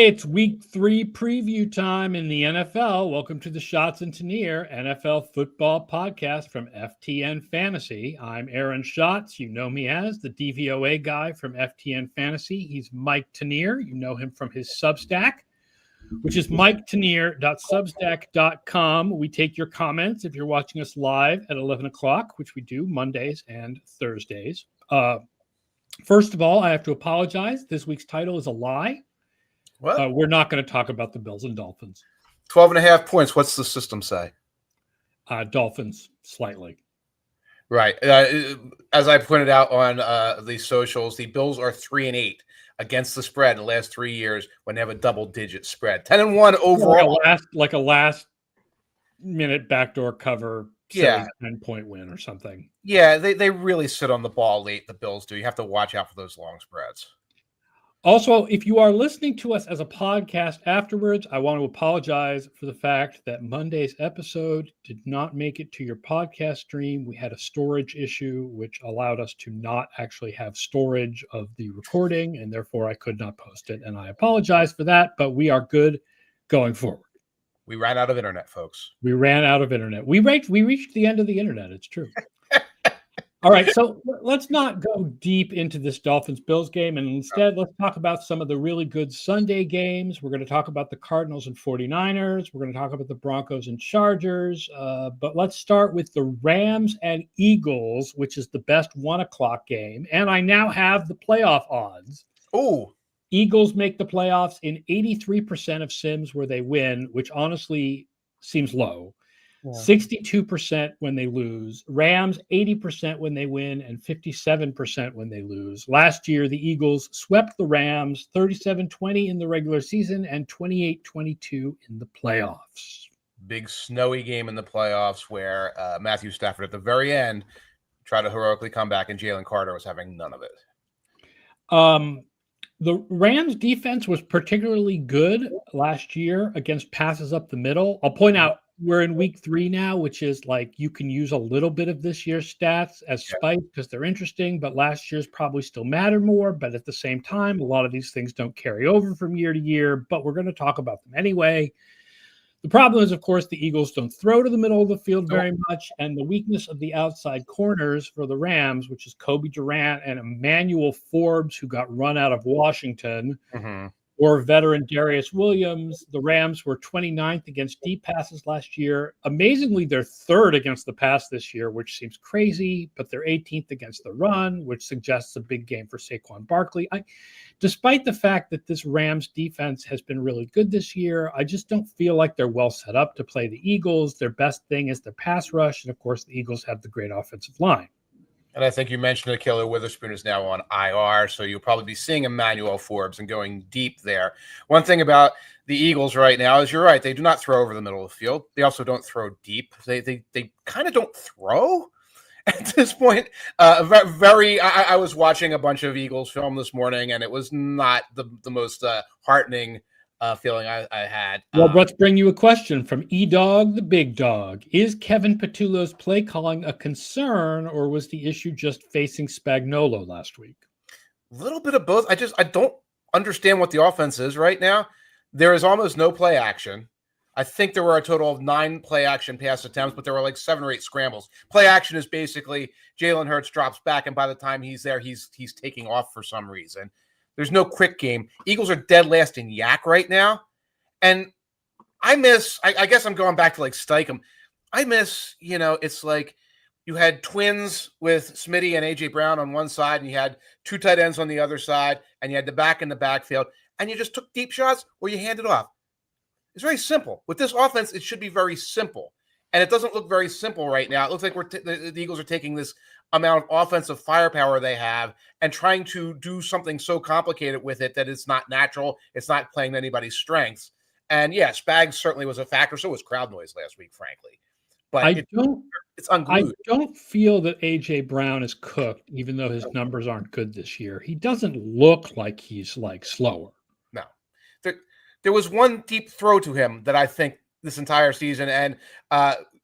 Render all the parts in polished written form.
Hey, it's week 3 preview time in the NFL. Welcome to the Schatz and Tanier NFL football podcast from FTN Fantasy. I'm Aaron Schatz. You know me as the DVOA guy from FTN Fantasy. He's Mike Tanier. You know him from his Substack, which is miketanier.substack.com. We take your comments if you're watching us live at 11 o'clock, which we do Mondays and Thursdays. First of all, I have to apologize. This week's title is a lie. What? We're not going to talk about the Bills and Dolphins. 12.5 points. What's the system say? Dolphins, slightly. Right. As I pointed out on the socials, the Bills are 3-8 against the spread in the last 3 years when they have a double-digit spread. 10-1 overall. Like a last-minute backdoor cover, 10-point win or something. Yeah, they really sit on the ball late, the Bills do. You have to watch out for those long spreads. Also, if you are listening to us as a podcast afterwards, I want to apologize for the fact that Monday's episode did not make it to your podcast stream. We had a storage issue, which allowed us to not actually have storage of the recording, and therefore I could not post it. And I apologize for that, but we are good going forward. We ran out of internet, folks. We ran out of internet. We reached the end of the internet. It's true. All right, so let's not go deep into this Dolphins-Bills game, and instead let's talk about some of the really good Sunday games. We're going to talk about the Cardinals and 49ers. We're going to talk about the Broncos and Chargers, but let's start with the Rams and Eagles, which is the best 1 o'clock game, and I now have the playoff odds. Oh, Eagles make the playoffs in 83% of sims where they win, which honestly seems low. 62% when they lose. Rams 80% when they win and 57% when they lose. Last year, the Eagles swept the Rams 37-20 in the regular season and 28-22 in the playoffs. Big snowy game in the playoffs where Matthew Stafford at the very end tried to heroically come back, and Jalen Carter was having none of it. The Rams defense was particularly good last year against passes up the middle. I'll point out we're in week 3 now, which is like you can use a little bit of this year's stats as spikes because they're interesting, but last year's probably still matter more. But at the same time, a lot of these things don't carry over from year to year, but we're going to talk about them anyway. The problem is, of course, the Eagles don't throw to the middle of the field very much, and the weakness of the outside corners for the Rams, which is Kobe Durant and Emmanuel Forbes, who got run out of Washington, or veteran Darius Williams. The Rams were 29th against deep passes last year. Amazingly, they're 3rd against the pass this year, which seems crazy, but they're 18th against the run, which suggests a big game for Saquon Barkley. Despite the fact that this Rams defense has been really good this year, I just don't feel like they're well set up to play the Eagles. Their best thing is their pass rush, and of course, the Eagles have the great offensive line. And I think you mentioned that Killer Witherspoon is now on IR, so you'll probably be seeing Emmanuel Forbes and going deep there. One thing about the Eagles right now is you're right. They do not throw over the middle of the field. They also don't throw deep. They kind of don't throw at this point. I was watching a bunch of Eagles film this morning, and it was not the most heartening feeling I had. Well, let's bring you a question from E-Dog, the big dog. Is Kevin Patullo's play calling a concern, or was the issue just facing Spagnuolo last week? A little bit of both. I don't understand what the offense is right now. There is almost no play action. I think there were a total of 9 play action pass attempts, but there were like 7 or 8 scrambles. Play action is basically Jalen Hurts drops back, and by the time he's there, he's taking off for some reason. There's no quick game. Eagles are dead last in yak right now. And I guess I'm going back to like Steichen. I miss, it's like you had twins with Smitty and A.J. Brown on one side, and you had 2 tight ends on the other side, and you had the back in the backfield, and you just took deep shots or you handed off. It's very simple. With this offense, it should be very simple. And it doesn't look very simple right now. It looks like the Eagles are taking this amount of offensive firepower they have and trying to do something so complicated with it that it's not natural. It's not playing to anybody's strengths. And yeah, Spags certainly was a factor. So was crowd noise last week, frankly. But it's unglued. I don't feel that A.J. Brown is cooked, even though his numbers aren't good this year. He doesn't look like he's like slower. No. There was one deep throw to him that I think this entire season, and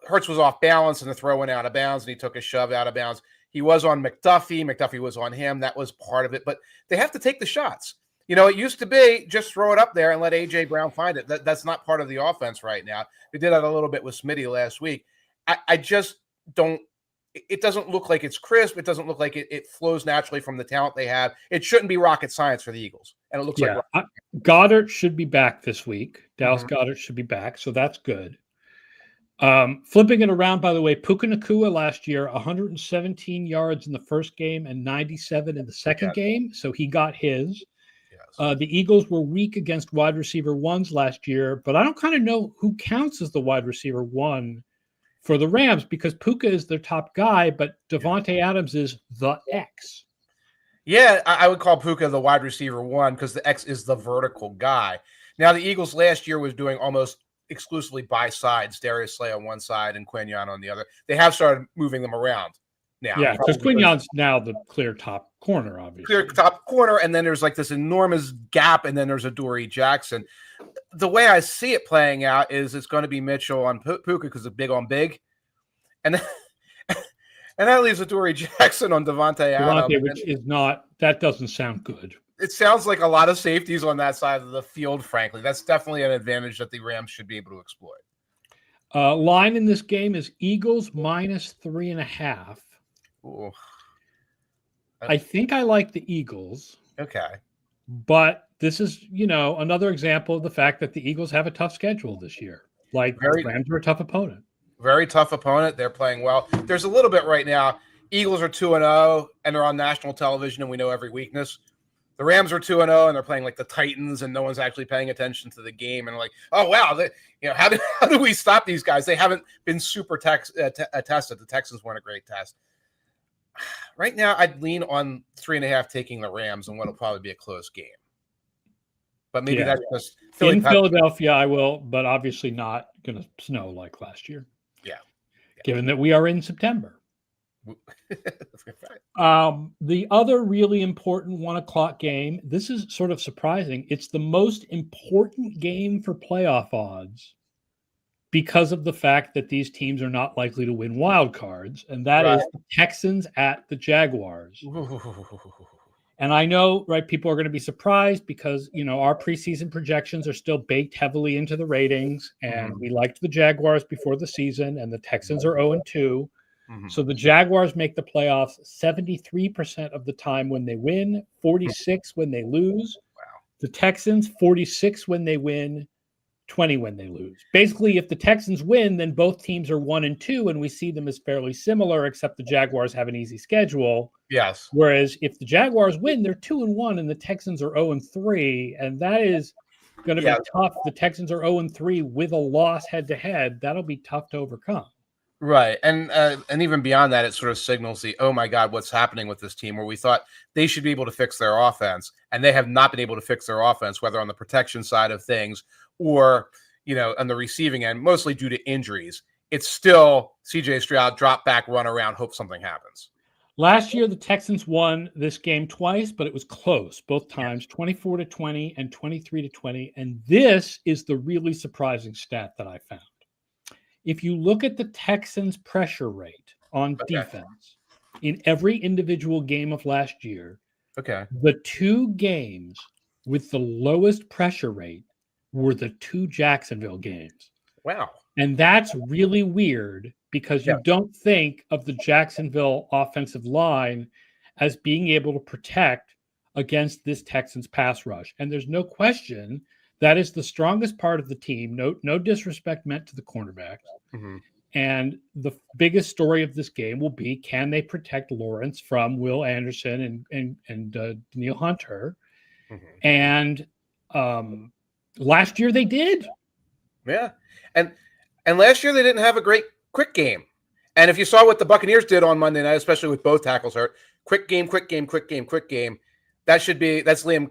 Hurts was off balance and the throw went out of bounds, and he took a shove out of bounds. He was on McDuffie. McDuffie was on him. That was part of it. But they have to take the shots. It used to be just throw it up there and let A.J. Brown find it. That's not part of the offense right now. They did that a little bit with Smitty last week. I just don't – it doesn't look like it's crisp. It doesn't look like it flows naturally from the talent they have. It shouldn't be rocket science for the Eagles. And it looks like – Goddard should be back this week. Dallas Goddard should be back, so that's good. Flipping it around, by the way, Puka Nacua last year, 117 yards in the first game and 97 in the second game, so he got his. The Eagles were weak against wide receiver ones last year, but I don't kind of know who counts as the wide receiver one for the Rams because Puka is their top guy, but Devontae Adams is the X. Yeah, I would call Puka the wide receiver one because the X is the vertical guy. Now, the Eagles last year was doing almost exclusively by sides, Darius Slay on one side and Quignon on the other. They have started moving them around now. Yeah, because Quignon's now the clear top corner, obviously. Clear top corner, and then there's like this enormous gap, and then there's Adoree Jackson. The way I see it playing out is it's going to be Mitchell on Puka because it's big on big. And and that leaves Adoree Jackson on Devontae Adams. Which is not – that doesn't sound good. It sounds like a lot of safeties on that side of the field, frankly. That's definitely an advantage that the Rams should be able to exploit. Line in this game is Eagles minus 3.5. Ooh. I think I like the Eagles. Okay. But this is, another example of the fact that the Eagles have a tough schedule this year. Like, the Rams are a tough opponent. Very tough opponent. They're playing well. There's a little bit right now. Eagles are 2-0, and they're on national television, and we know every weakness. The Rams are 2-0, and they're playing like the Titans, and no one's actually paying attention to the game. And like, oh wow, how do we stop these guys? They haven't been super tested. The Texans weren't a great test. Right now, I'd lean on 3.5 taking the Rams, and what'll probably be a close game. But maybe that's just Philadelphia. I will, but obviously not going to snow like last year. Yeah. Given that we are in September. The other really important 1:00 game, this is sort of surprising. It's the most important game for playoff odds because of the fact that these teams are not likely to win wild cards, and that is the Texans at the Jaguars. And I know, people are going to be surprised because, our preseason projections are still baked heavily into the ratings, and we liked the Jaguars before the season, and the Texans are 0-2. So the Jaguars make the playoffs 73% of the time when they win, 46 when they lose. Wow. The Texans, 46 when they win, 20 when they lose. Basically, if the Texans win, then both teams are 1-2, and we see them as fairly similar, except the Jaguars have an easy schedule. Yes. Whereas if the Jaguars win, they're 2-1, and the Texans are 0-3, and that is going to be tough. The Texans are 0-3 with a loss head-to-head. That'll be tough to overcome. Right. And even beyond that, it sort of signals oh my God, what's happening with this team, where we thought they should be able to fix their offense, and they have not been able to fix their offense, whether on the protection side of things or, on the receiving end, mostly due to injuries. It's still CJ Stroud, drop back, run around, hope something happens. Last year, the Texans won this game twice, but it was close both times, 24-20 and 23-20. And this is the really surprising stat that I found. If you look at the Texans' pressure rate on defense in every individual game of last year, the two games with the lowest pressure rate were the two Jacksonville games. Wow. And that's really weird because you don't think of the Jacksonville offensive line as being able to protect against this Texans pass rush. And there's no question that is the strongest part of the team. No disrespect meant to the cornerbacks. And the biggest story of this game will be, can they protect Lawrence from Will Anderson and Daniil Hunter? And last year they did. Yeah. And last year they didn't have a great quick game. And if you saw what the Buccaneers did on Monday night, especially with both tackles hurt, quick game. That's Liam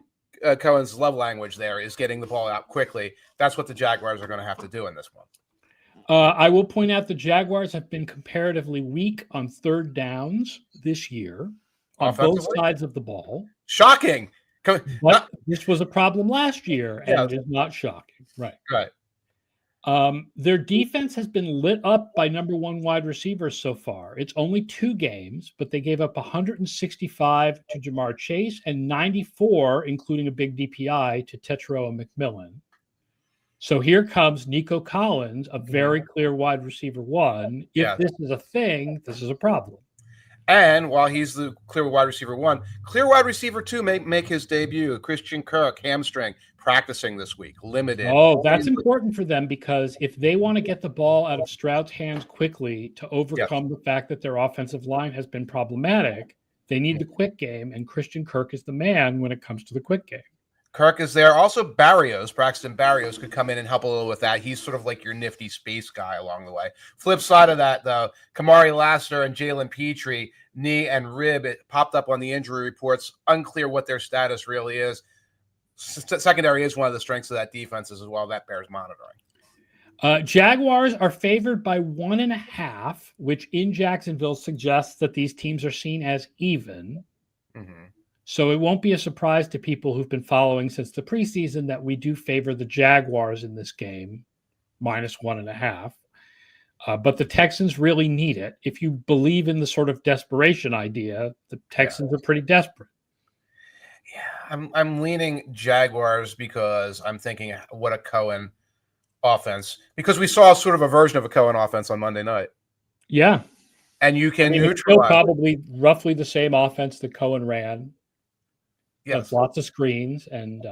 Cohen's love language there, is getting the ball out quickly. That's what the Jaguars are going to have to do in this one. I will point out the Jaguars have been comparatively weak on third downs this year on both sides of the ball. Shocking. But this was a problem last year, and it is not shocking. Right. Their defense has been lit up by number one wide receivers so far. It's only 2 games, but they gave up 165 to Jamar Chase and 94, including a big DPI, to Tetro and McMillan. So here comes Nico Collins, a very clear wide receiver 1. If this is a thing, this is a problem. And while he's the clear wide receiver 1, clear wide receiver 2 may make his debut. Christian Kirk, hamstring, practicing this week, limited. Oh, that's important for them because if they want to get the ball out of Stroud's hands quickly to overcome the fact that their offensive line has been problematic, they need the quick game, and Christian Kirk is the man when it comes to the quick game. Kirk is there. Also, Braxton Barrios could come in and help a little with that. He's sort of like your nifty space guy along the way. Flip side of that, though, Kamari Lassiter and Jalen Petrie, knee and rib, it popped up on the injury reports. Unclear what their status really is. Secondary is one of the strengths of that defense as well. That bears monitoring. Jaguars are favored by 1.5, which in Jacksonville suggests that these teams are seen as even. So it won't be a surprise to people who've been following since the preseason that we do favor the Jaguars in this game, minus 1.5. But the Texans really need it. If you believe in the sort of desperation idea, the Texans are pretty desperate. Yeah, I'm leaning Jaguars because I'm thinking what a Cohen offense, because we saw sort of a version of a Cohen offense on Monday night. Yeah. And you can neutralize. Probably roughly the same offense that Cohen ran. Yes. Lots of screens and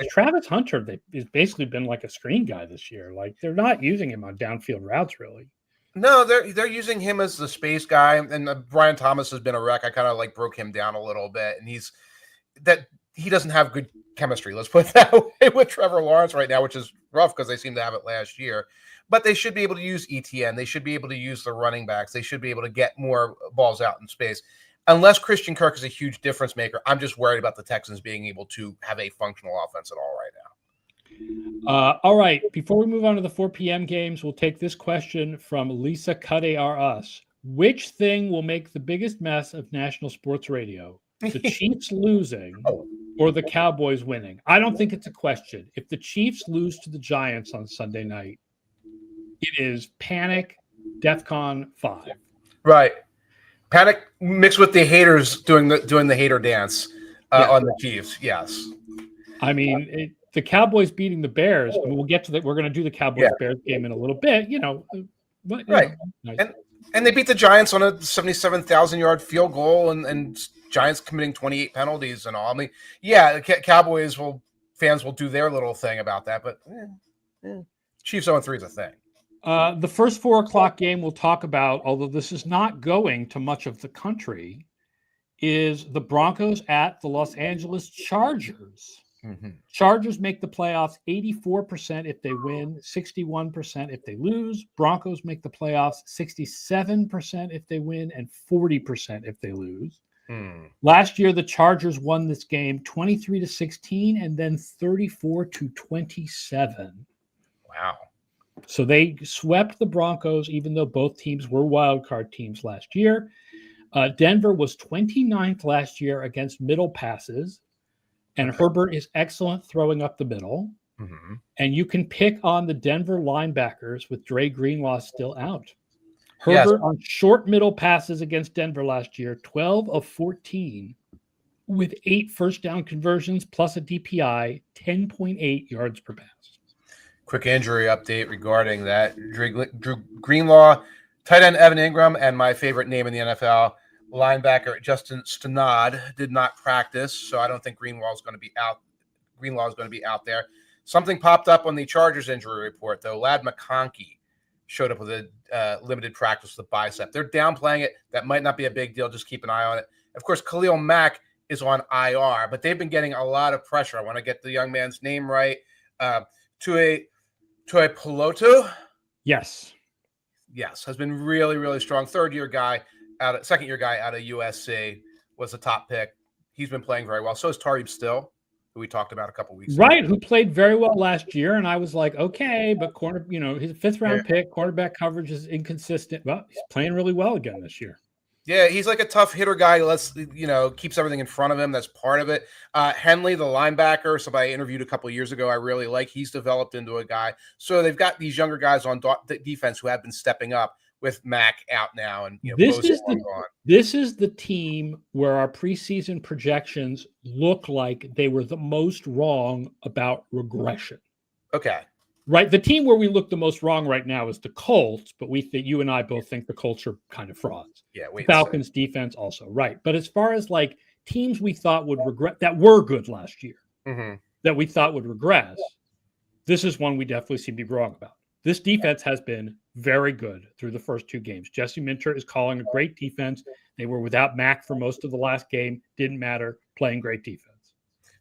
Travis Hunter has basically been like a screen guy this year. Like they're not using him on downfield routes really. No, they're using him as the space guy, and Brian Thomas has been a wreck. I kind of like broke him down a little bit, and he doesn't have good chemistry. Let's put it that way with Trevor Lawrence right now, which is rough because they seem to have it last year. But they should be able to use ETN. They should be able to use the running backs. They should be able to get more balls out in space. Unless Christian Kirk is a huge difference maker, I'm just worried about the Texans being able to have a functional offense at all right now. All right. Before we move on to the 4 p.m. games, we'll take this question from Lisa Cuddy R. Us. Which thing will make the biggest mess of national sports radio? The Chiefs losing or the Cowboys winning? I don't think it's a question. If the Chiefs lose to the Giants on Sunday night, it is panic, DEFCON 5. Right. Panic mixed with the haters doing the hater dance on the Chiefs. Yes. I mean, the Cowboys beating the Bears. I mean, we'll get to that. We're going to do the Cowboys-Bears game in a little bit, Right. Nice. And they beat the Giants on a 77,000-yard field goal and Giants committing 28 penalties and all. I mean, Cowboys fans will do their little thing about that, but Chiefs 0-3 is a thing. The first 4 o'clock game we'll talk about, although this is not going to much of the country, is the Broncos at the Los Angeles Chargers. Chargers make the playoffs 84% if they win, 61% if they lose. Broncos make the playoffs 67% if they win and 40% if they lose. Last year, the Chargers won this game 23-16 and then 34-27. Wow. So they swept the Broncos, even though both teams were wildcard teams last year. Denver was 29th last year against middle passes, and Herbert is excellent throwing up the middle. And you can pick on the Denver linebackers with Dre Greenlaw still out. Herbert on short middle passes against Denver last year, 12 of 14, with 8 first down conversions plus a DPI, 10.8 yards per pass. Quick injury update regarding that. Drew Greenlaw, tight end Evan Ingram, and my favorite name in the NFL, linebacker Justin Stenad, did not practice, so I don't think Greenlaw is going to be out. Greenlaw is going to be out there. Something popped up on the Chargers injury report, though. Ladd McConkey showed up with a limited practice with the bicep. They're downplaying it. That might not be a big deal. Just keep an eye on it. Of course, Khalil Mack is on IR, but they've been getting a lot of pressure. I want to get the young man's name right. Tue Peloto? Yes, has been really, really strong. Second year guy out of USC, was a top pick. He's been playing very well. So is Tariq Still, who we talked about a couple weeks ago. Right, who played very well last year. And I was like, okay, but his 5th round pick, quarterback coverage is inconsistent. Well, he's playing really well again this year. Yeah, he's like a tough hitter guy. Keeps everything in front of him. That's part of it. Henley, the linebacker, somebody I interviewed a couple of years ago, I really like. He's developed into a guy. So they've got these younger guys on defense who have been stepping up with Mac out now, and this is the team where our preseason projections look like they were the most wrong about regression. Okay. Right. The team where we look the most wrong right now is the Colts, but you and I both think the Colts are kind of frauds. Yeah. Falcons defense also. Right. But as far as like teams we thought would regret that were good last year, that we thought would regress, this is one we definitely seem to be wrong about. This defense has been very good through the first two games. Jesse Minter is calling a great defense. They were without Mac for most of the last game. Didn't matter. Playing great defense.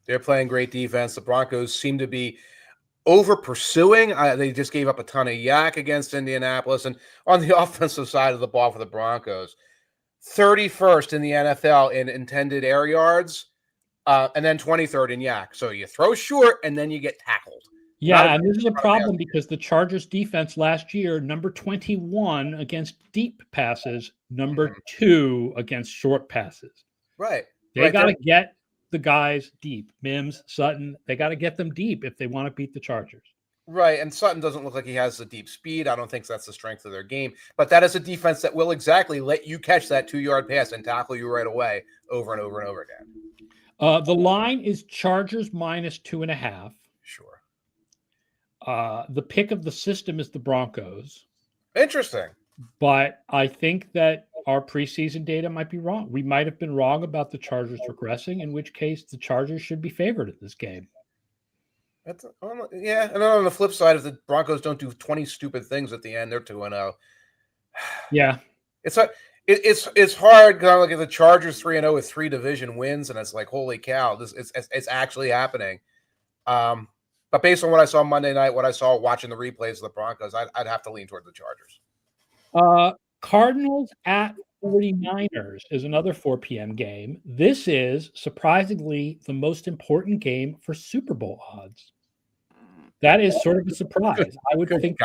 They're playing great defense. The Broncos seem to be over pursuing. They just gave up a ton of yak against Indianapolis. And on the offensive side of the ball for the Broncos, 31st in the NFL in intended air yards, and then 23rd in yak. So you throw short and then you get tackled. Yeah, and this is a problem because the Chargers defense last year, number 21 against deep passes, number 2 against short passes. Right. They got to get the guys deep. Mims, Sutton, they got to get them deep if they want to beat the Chargers. Right, and Sutton doesn't look like he has the deep speed. I don't think that's the strength of their game. But that is a defense that will exactly let you catch that 2-yard pass and tackle you right away over and over and over again. The line is Chargers minus 2.5. Sure. The pick of the system is the Broncos. Interesting. But I think that our preseason data might be wrong. We might have been wrong about the Chargers regressing, in which case the Chargers should be favored in this game. And on the flip side, if the Broncos don't do 20 stupid things at the end, they're 2-0. Yeah. It's hard because I look at the Chargers 3-0 with 3 division wins, and it's like, holy cow, it's actually happening. But based on what I saw Monday night, what I saw watching the replays of the Broncos, I'd have to lean toward the Chargers. Cardinals at 49ers is another 4 p.m. game. This is surprisingly the most important game for Super Bowl odds. That is sort of a surprise. I would think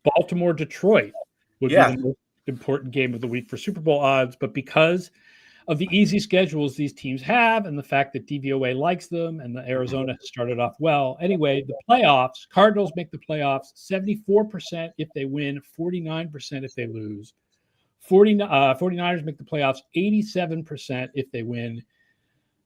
Baltimore-Detroit would be the most important game of the week for Super Bowl odds, but because of the easy schedules these teams have and the fact that DVOA likes them and the Arizona has started off well. Anyway, the playoffs, Cardinals make the playoffs 74% if they win, 49% if they lose. 49ers make the playoffs 87% if they win,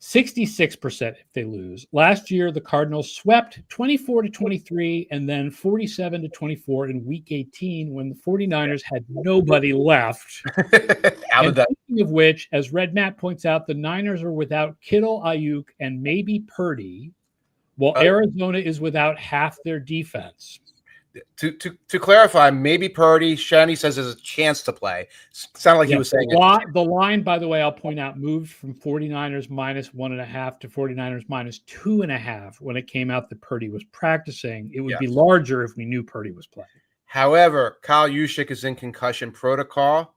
66% if they lose. Last year, the Cardinals swept 24-23 and then 47-24 in Week 18 when the 49ers had nobody left. Speaking of which, as Red Matt points out, the Niners are without Kittle, Ayuk, and maybe Purdy, while Arizona is without half their defense. To clarify, maybe Purdy, Shani says there's a chance to play. Sounded like he was saying the line, by the way, I'll point out, moved from 49ers minus 1.5 to 49ers minus 2.5 when it came out that Purdy was practicing. It would be larger if we knew Purdy was playing. However, Kyle Juszczyk is in concussion protocol,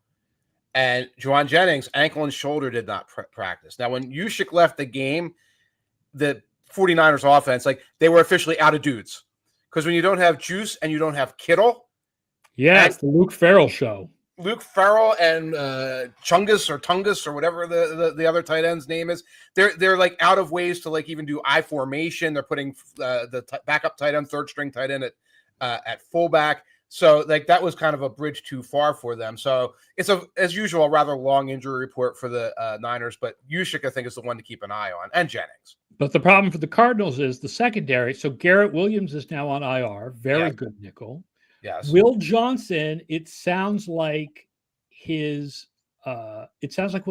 and Juwan Jennings, ankle and shoulder, did not practice. Now, when Juszczyk left the game, the 49ers offense, they were officially out of dudes. Because when you don't have Juice and you don't have Kittle. Yeah, it's the Luke Farrell show. Luke Farrell and Tungus or whatever the other tight end's name is. They're out of ways to even do I formation. They're putting the backup tight end, third string tight end at fullback. So that was kind of a bridge too far for them. So it's as usual, a rather long injury report for the Niners, but Juszczyk, I think, is the one to keep an eye on, and Jennings. But the problem for the Cardinals is the secondary. So Garrett Williams is now on IR. Very good nickel. Yes. Will Johnson, it sounds like Will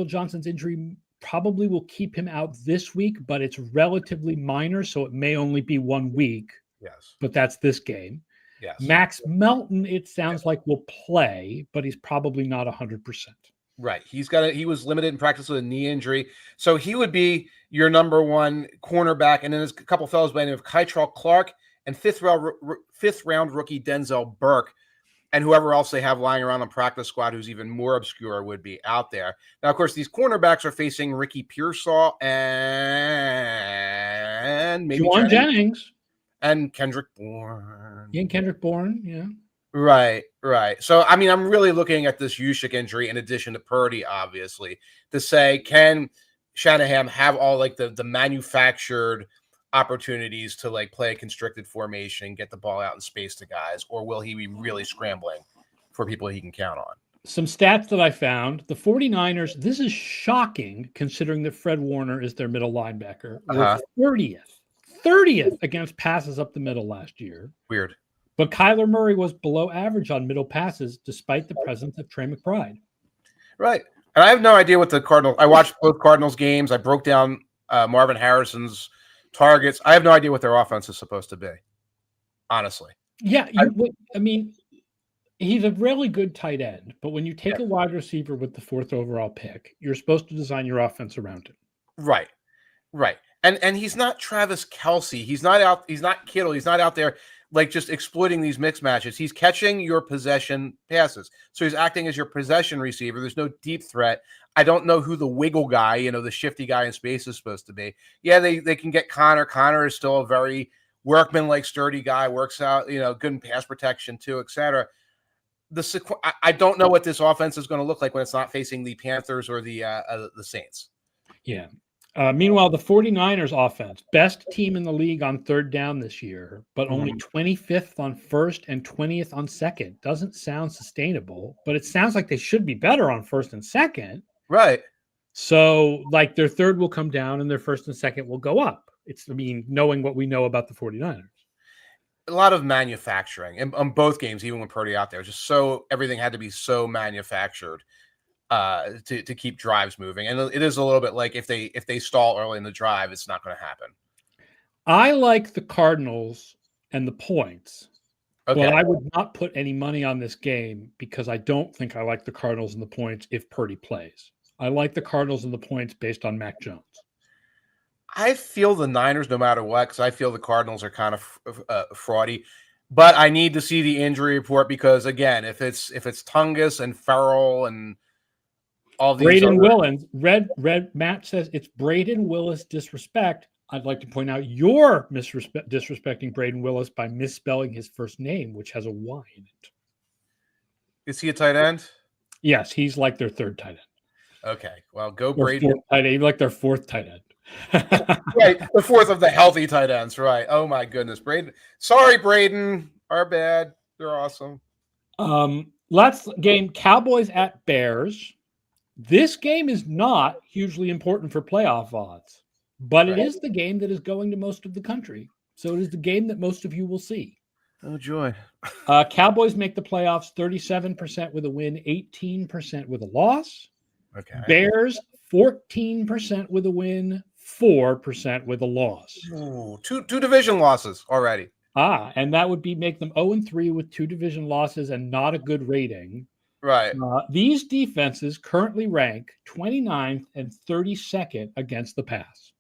Johnson's injury probably will keep him out this week, but it's relatively minor, so it may only be 1 week. Yes. But that's this game. Yes. Max Melton, it sounds like, will play, but he's probably not 100%. Right. He was limited in practice with a knee injury. So he would be your number one cornerback. And then there's a couple fellows by the name of Kytrell Clark and fifth round rookie Denzel Burke, and whoever else they have lying around the practice squad who's even more obscure would be out there. Now, of course, these cornerbacks are facing Ricky Pearsall and maybe Juwan Jennings. And Kendrick Bourne. Yeah, Kendrick Bourne, yeah. Right, right. So, I mean, I'm really looking at this Yushik injury in addition to Purdy, obviously, to say, can Shanahan have all like the manufactured opportunities to like play a constricted formation, get the ball out in space to guys, or will he be really scrambling for people he can count on? Some stats that I found, the 49ers, this is shocking considering that Fred Warner is their middle linebacker, were 30th against passes up the middle last year. Weird. But Kyler Murray was below average on middle passes despite the presence of Trey McBride. Right. And I have no idea what the Cardinals, I watched both Cardinals games. I broke down Marvin Harrison's targets. I have no idea what their offense is supposed to be, honestly. Yeah. I mean, he's a really good tight end, but when you take a wide receiver with the 4th overall pick, you're supposed to design your offense around him. Right. Right. And he's not Travis Kelce. He's not Kittle. He's not out there like just exploiting these mixed matches. He's catching your possession passes. So he's acting as your possession receiver. There's no deep threat. I don't know who the wiggle guy, the shifty guy in space is supposed to be. Yeah, they can get Connor. Connor is still a very workman-like, sturdy guy, works out, good in pass protection too, etc. I don't know what this offense is going to look like when it's not facing the Panthers or the Saints. Yeah. Meanwhile, the 49ers offense, best team in the league on 3rd down this year, but only 25th on 1st and 20th on 2nd. Doesn't sound sustainable, but it sounds like they should be better on 1st and 2nd. Right. So, like, their 3rd will come down and their 1st and 2nd will go up. Knowing what we know about the 49ers. A lot of manufacturing on both games, even with Purdy out there, everything had to be so manufactured to keep drives moving. And it is a little bit like if they stall early in the drive, it's not going to happen. I like the Cardinals and the points, but I would not put any money on this game because I don't think I like the Cardinals and the points if Purdy plays. I like the Cardinals and the points based on Mac Jones. I feel the Niners no matter what, because I feel the Cardinals are kind of fraudy. But I need to see the injury report because, again, if it's Tungus and Farrell and all these Braden Willis, Red Matt says it's Braden Willis disrespect. I'd like to point out you're disrespecting Braden Willis by misspelling his first name, which has a Y in it. Is he a tight end? Yes, he's like their 3rd tight end. Okay, well, go Braden. He's like their 4th tight end. Right, the 4th of the healthy tight ends, right? Oh my goodness, Braden. Sorry, Braden. Our bad. They're awesome. Last game, Cowboys at Bears. This game is not hugely important for playoff odds, but it is the game that is going to most of the country. So it is the game that most of you will see. Oh, joy. Cowboys make the playoffs 37% with a win, 18% with a loss. Okay. Bears, 14% with a win, 4% with a loss. Ooh, two division losses already. And that would make them 0-3 with 2 division losses and not a good rating. Right. These defenses currently rank 29th and 32nd against the pass.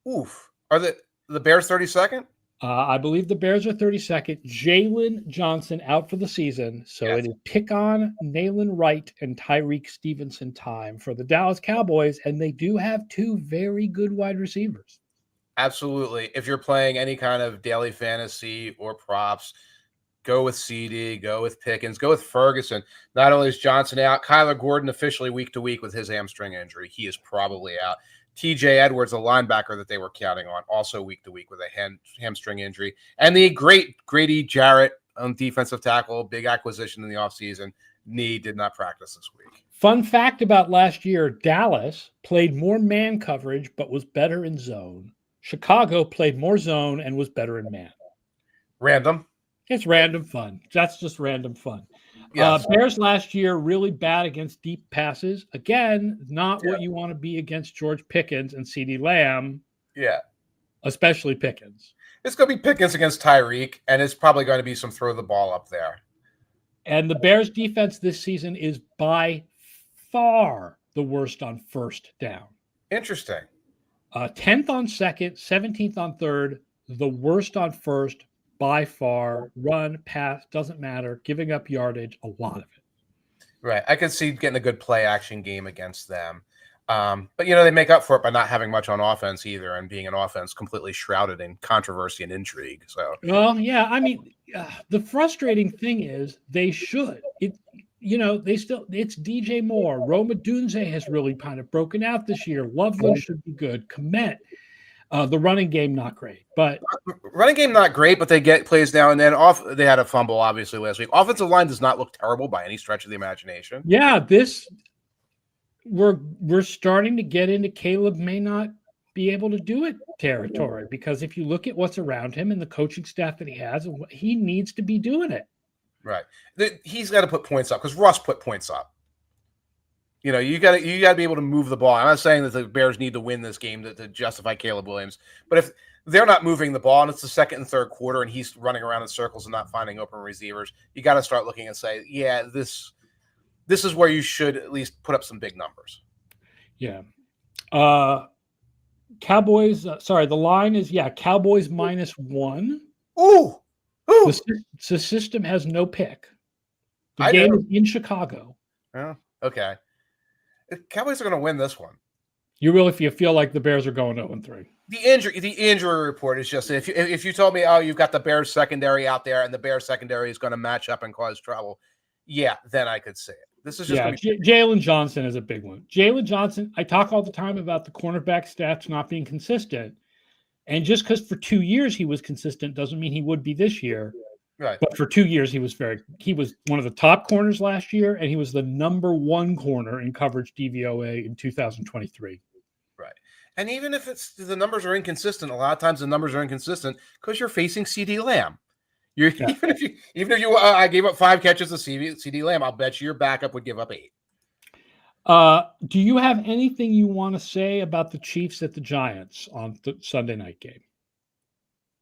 Oof. Are the Bears 32nd? I believe the Bears are 32nd. Jalen Johnson out for the season. So it is pick on Nayland Wright and Tyreek Stevenson time for the Dallas Cowboys. And they do have 2 very good wide receivers. Absolutely. If you're playing any kind of daily fantasy or props, go with CD, go with Pickens, go with Ferguson. Not only is Johnson out, Kyler Gordon officially week to week with his hamstring injury. He is probably out. TJ Edwards, a linebacker that they were counting on, also week to week with a hamstring injury. And the great Grady Jarrett on defensive tackle, big acquisition in the offseason. Did not practice this week. Fun fact about last year, Dallas played more man coverage but was better in zone. Chicago played more zone and was better in man. Random. It's random fun. That's just random fun. Yes. Bears last year really bad against deep passes. Again, not what you want to be against George Pickens and CeeDee Lamb. Yeah. Especially Pickens. It's going to be Pickens against Tyreek, and it's probably going to be some throw the ball up there. And the Bears defense this season is by far the worst on 1st down. Interesting. 10th on 2nd, 17th on 3rd, the worst on 1st. By far, run, pass, doesn't matter. Giving up yardage, a lot of it. Right. I could see getting a good play action game against them. But, they make up for it by not having much on offense either and being an offense completely shrouded in controversy and intrigue. So, well, yeah, I mean, the frustrating thing is they should. It's DJ Moore. Roma Dunze has really kind of broken out this year. Loveland should be good. Komet. The running game, not great. But running game, not great, but they get plays now and then off. They had a fumble, obviously, last week. Offensive line does not look terrible by any stretch of the imagination. Yeah, we're starting to get into Caleb may not be able to do it territory, because if you look at what's around him and the coaching staff that he has, he needs to be doing it. Right. He's got to put points up because Russ put points up. You got to be able to move the ball. I'm not saying that the Bears need to win this game to justify Caleb Williams, but if they're not moving the ball and it's the second and third quarter and he's running around in circles and not finding open receivers, you got to start looking and say, yeah, this is where you should at least put up some big numbers. Yeah. Cowboys. The line is Cowboys -1. Ooh. The system has no pick. The game is in Chicago. Yeah. Okay. The Cowboys are going to win this one. You feel like the Bears are going 0-3. The injury report is just if you told me, oh, you've got the Bears secondary out there and the Bears secondary is going to match up and cause trouble, yeah, then I could say it. This is just Jalen Johnson is a big one. Jalen Johnson, I talk all the time about the cornerback stats not being consistent. And just because for 2 years he was consistent doesn't mean he would be this year. Right. But for 2 years he was one of the top corners last year, and he was the number 1 corner in coverage DVOA in 2023. Right. And even if the numbers are inconsistent, a lot of times the numbers are inconsistent because you're facing CeeDee Lamb. Even if you I gave up 5 catches to CeeDee Lamb, I'll bet you your backup would give up 8. Do you have anything you want to say about the Chiefs at the Giants on the Sunday night game?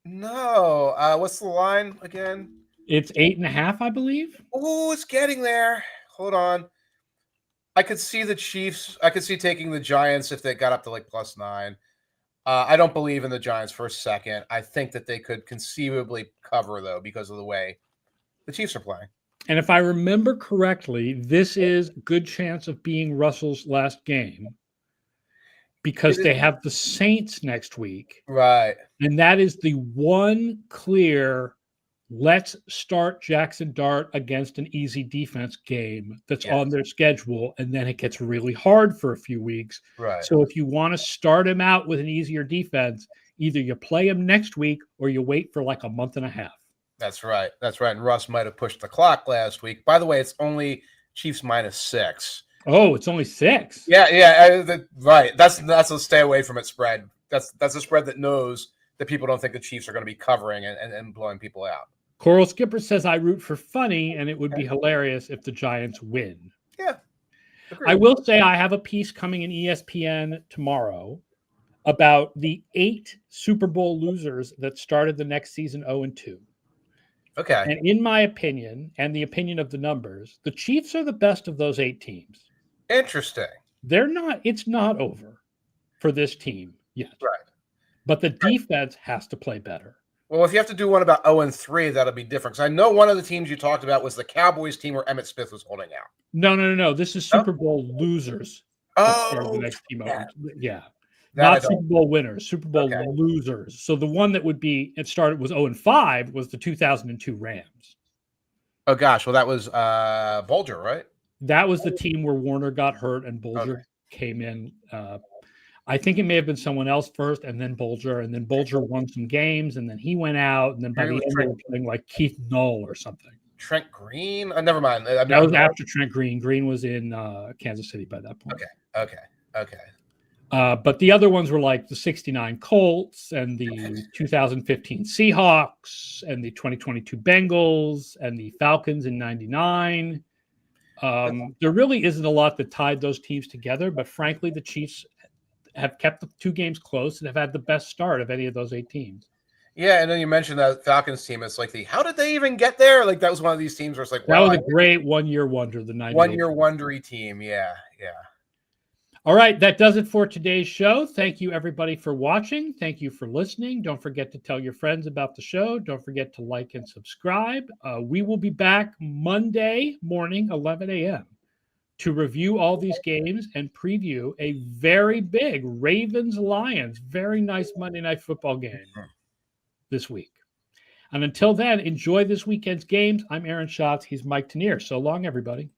No. What's the line again? It's 8.5, I believe. Oh, it's getting there. Hold on. I could see the Chiefs. I could see taking the Giants if they got up to like +9. I don't believe in the Giants for a second. I think that they could conceivably cover, though, because of the way the Chiefs are playing. And if I remember correctly, this is a good chance of being Russell's last game because they have the Saints next week. Right. And that is the one clear, let's start Jackson Dart against an easy defense game that's on their schedule. And then it gets really hard for a few weeks. Right. So if you want to start him out with an easier defense, either you play him next week or you wait for like a month and a half. That's right. And Russ might have pushed the clock last week. By the way, it's only Chiefs -6. Oh, it's only 6. Yeah. Right. That's a stay away from it spread. That's a spread that knows that people don't think the Chiefs are going to be covering and blowing people out. Coral Skipper says, I root for funny, and it would be hilarious if the Giants win. Yeah. I will say I have a piece coming in ESPN tomorrow about the 8 Super Bowl losers that started the next season 0-2. Okay. And in my opinion, and the opinion of the numbers, the Chiefs are the best of those 8 teams. Interesting. It's not over for this team yet. Right. But the defense has to play better. Well, if you have to do one about 0-3, that'll be different. Because I know one of the teams you talked about was the Cowboys team where Emmitt Smith was holding out. No. This is Super Bowl losers. Oh, the next team. Yeah. Not Super Bowl winners, Super Bowl losers. So the one that was 0-5 was the 2002 Rams. Oh gosh, well that was Bulger, right? That was the team where Warner got hurt and Bulger came in. I think it may have been someone else first, and then Bulger won some games, and then he went out, and then by the end they were playing like Keith Null or something. Trent Green? Never mind. That was after Trent Green. Green was in Kansas City by that point. Okay. But the other ones were like the 69 Colts and the 2015 Seahawks and the 2022 Bengals and the Falcons in 99. There really isn't a lot that tied those teams together, but frankly, the Chiefs have kept the 2 games close and have had the best start of any of those 8 teams. Yeah, and then you mentioned that Falcons team. It's like how did they even get there? Like that was one of these teams where it's like that was a great one-year wonder. The 1-year wondery team. Yeah. All right, that does it for today's show. Thank you, everybody, for watching. Thank you for listening. Don't forget to tell your friends about the show. Don't forget to like and subscribe. We will be back Monday morning, 11 a.m., to review all these games and preview a very big Ravens-Lions, very nice Monday Night Football game this week. And until then, enjoy this weekend's games. I'm Aaron Schatz. He's Mike Tanier. So long, everybody.